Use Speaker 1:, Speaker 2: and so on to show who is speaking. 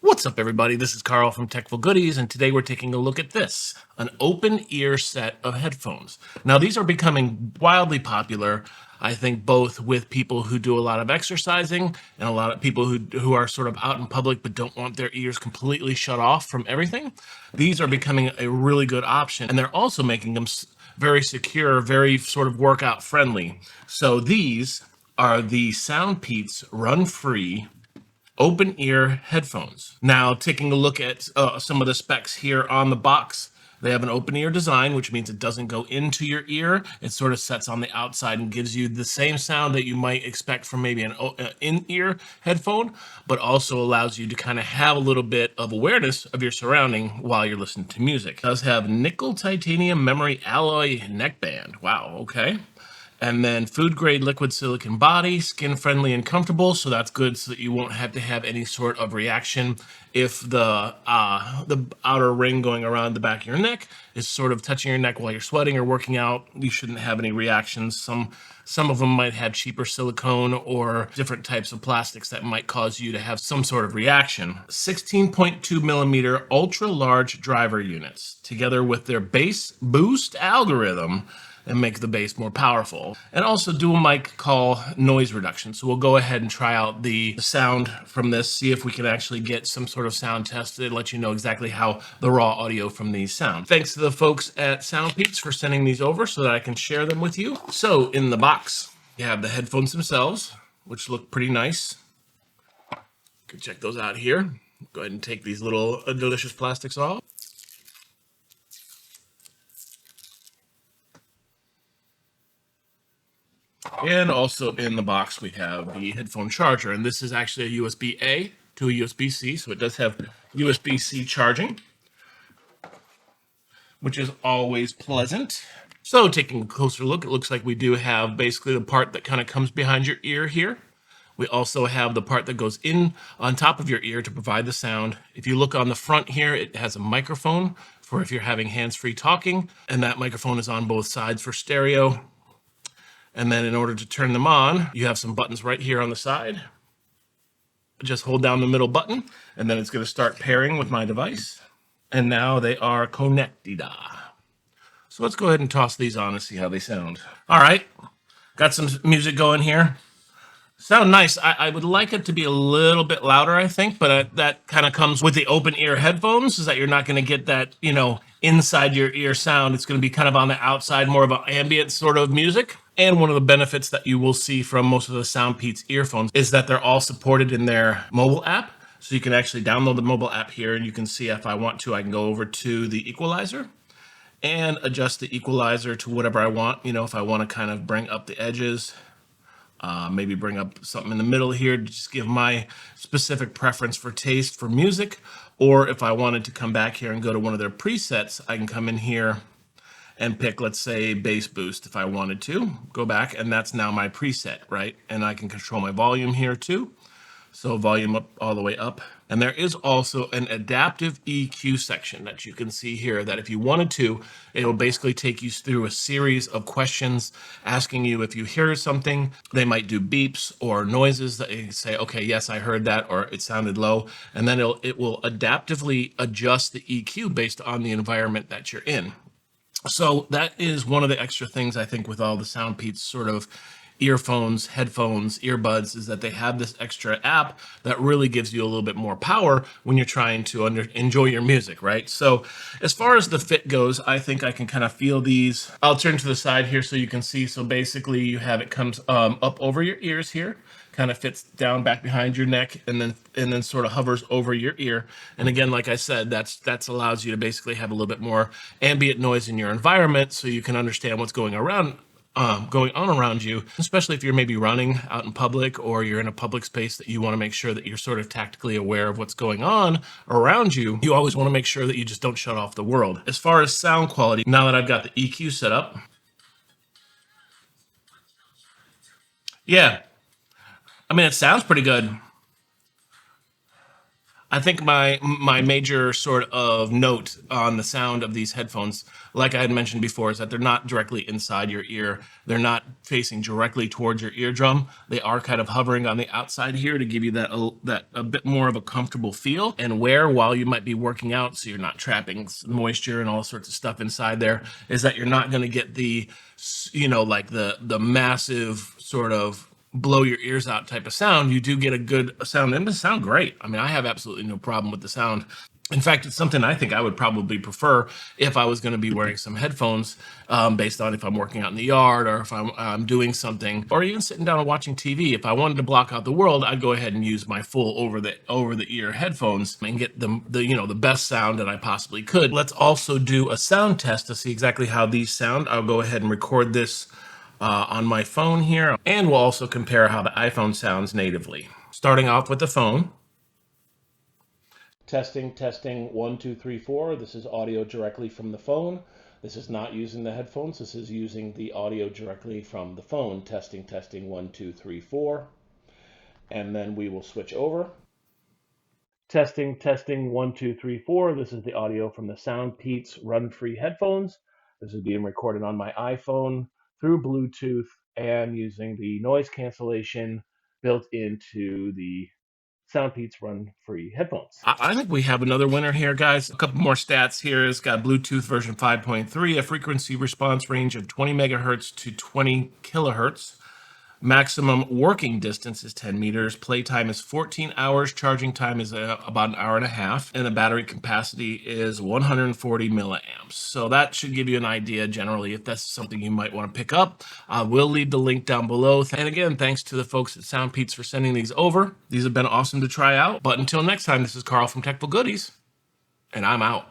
Speaker 1: What's up, everybody? This is Carl from Techful Goodies, and today we're taking a look at this, an open ear set of headphones. Now, these are becoming wildly popular, I think, both with people who do a lot of exercising and a lot of people who are sort of out in public but don't want their ears completely shut off from everything. These are becoming a really good option, and they're also making them very secure, very sort of workout friendly. So these are the SoundPEATS RunFree open ear headphones. Now, taking a look at some of the specs here on the box, they have an open ear design, which means it doesn't go into your ear. It sort of sets on the outside and gives you the same sound that you might expect from maybe an in-ear headphone, but also allows you to kind of have a little bit of awareness of your surrounding while you're listening to music. It does have nickel titanium memory alloy neckband. Wow, okay. And then food grade liquid silicone body, skin friendly and comfortable. So that's good so that you won't have to have any sort of reaction if the outer ring going around the back of your neck is sort of touching your neck while you're sweating or working out. You shouldn't have any reactions. Some of them might have cheaper silicone or different types of plastics that might cause you to have some sort of reaction. 16.2 millimeter ultra large driver units together with their bass boost algorithm and make the bass more powerful. And also dual mic call noise reduction. So we'll go ahead and try out the sound from this, see if we can actually get some sort of sound tested, let you know exactly how the raw audio from these sound. Thanks to the folks at SoundPEATS for sending these over so that I can share them with you. So in the box, you have the headphones themselves, which look pretty nice. You can check those out here. Go ahead and take these little delicious plastics off. And also in the box, we have the headphone charger, and this is actually a USB-A to a USB-C, so it does have USB-C charging, which is always pleasant. So taking a closer look, it looks like we do have basically the part that kind of comes behind your ear here. We also have the part that goes in on top of your ear to provide the sound. If you look on the front here, it has a microphone for if you're having hands-free talking, and that microphone is on both sides for stereo. And then in order to turn them on, you have some buttons right here on the side. Just hold down the middle button, and then it's going to start pairing with my device. And now they are connected. So let's go ahead and toss these on and see how they sound. All right, got some music going here. Sound nice. I would like it to be a little bit louder, I think, but that kind of comes with the open ear headphones, is that you're not going to get that, inside your ear sound. It's going to be kind of on the outside, more of an ambient sort of music. And one of the benefits that you will see from most of the SoundPEATS earphones is that they're all supported in their mobile app. So you can actually download the mobile app here, and you can see if I want to, I can go over to the equalizer and adjust the equalizer to whatever I want. If I want to kind of bring up the edges, maybe bring up something in the middle here to just give my specific preference for taste for music. Or if I wanted to come back here and go to one of their presets, I can come in here and pick, let's say, bass boost if I wanted to. Go back, and that's now my preset, right? And I can control my volume here too. So volume up all the way up. And there is also an adaptive EQ section that you can see here that if you wanted to, it will basically take you through a series of questions asking you if you hear something. They might do beeps or noises that you say, okay, yes, I heard that, or it sounded low. And then it will adaptively adjust the EQ based on the environment that you're in. So that is one of the extra things I think with all the SoundPEATS sort of earphones, headphones, earbuds, is that they have this extra app that really gives you a little bit more power when you're trying to enjoy your music, right? So as far as the fit goes, I think I can kind of feel these. I'll turn to the side here so you can see. So basically you have it comes up over your ears here, kind of fits down back behind your neck, and then sort of hovers over your ear. And again, like I said, that's allows you to basically have a little bit more ambient noise in your environment, so you can understand what's going on around you, especially if you're maybe running out in public or you're in a public space that you want to make sure that you're sort of tactically aware of what's going on around you. You always want to make sure that you just don't shut off the world. As far as sound quality, now that I've got the EQ set up, yeah, I mean, it sounds pretty good. I think my major sort of note on the sound of these headphones, like I had mentioned before, is that they're not directly inside your ear. They're not facing directly towards your eardrum. They are kind of hovering on the outside here to give you that a bit more of a comfortable feel and wear while you might be working out, so you're not trapping moisture and all sorts of stuff inside there. Is that you're not going to get the, like the massive sort of blow your ears out type of sound. You do get a good sound, and it sound great. I mean, I have absolutely no problem with the sound. In fact, it's something I think I would probably prefer if I was going to be wearing some headphones, based on if I'm working out in the yard or if I'm doing something, or even sitting down and watching TV. If I wanted to block out the world, I'd go ahead and use my full over the ear headphones and get the best sound that I possibly could. Let's also do a sound test to see exactly how these sound. I'll go ahead and record this on my phone here, and we'll also compare how the iPhone sounds natively. Starting off with the phone. Testing, 1, 2, 3, 4. This is audio directly from the phone. This is not using the headphones. This is using the audio directly from the phone. Testing, 1, 2, 3, 4. And then we will switch over. Testing, 1, 2, 3, 4. This is the audio from the SoundPEATS RunFree headphones. This is being recorded on my iPhone through Bluetooth and using the noise cancellation built into the SoundPEATS RunFree headphones. I think we have another winner here, guys. A couple more stats here. It's got Bluetooth version 5.3, a frequency response range of 20 megahertz to 20 kilohertz. Maximum working distance is 10 meters. Playtime is 14 hours. Charging time is about an hour and a half. And the battery capacity is 140 milliamps. So that should give you an idea generally if that's something you might want to pick up. We'll leave the link down below. And again, thanks to the folks at SoundPEATS for sending these over. These have been awesome to try out. But until next time, this is Carl from Technical Goodies, and I'm out.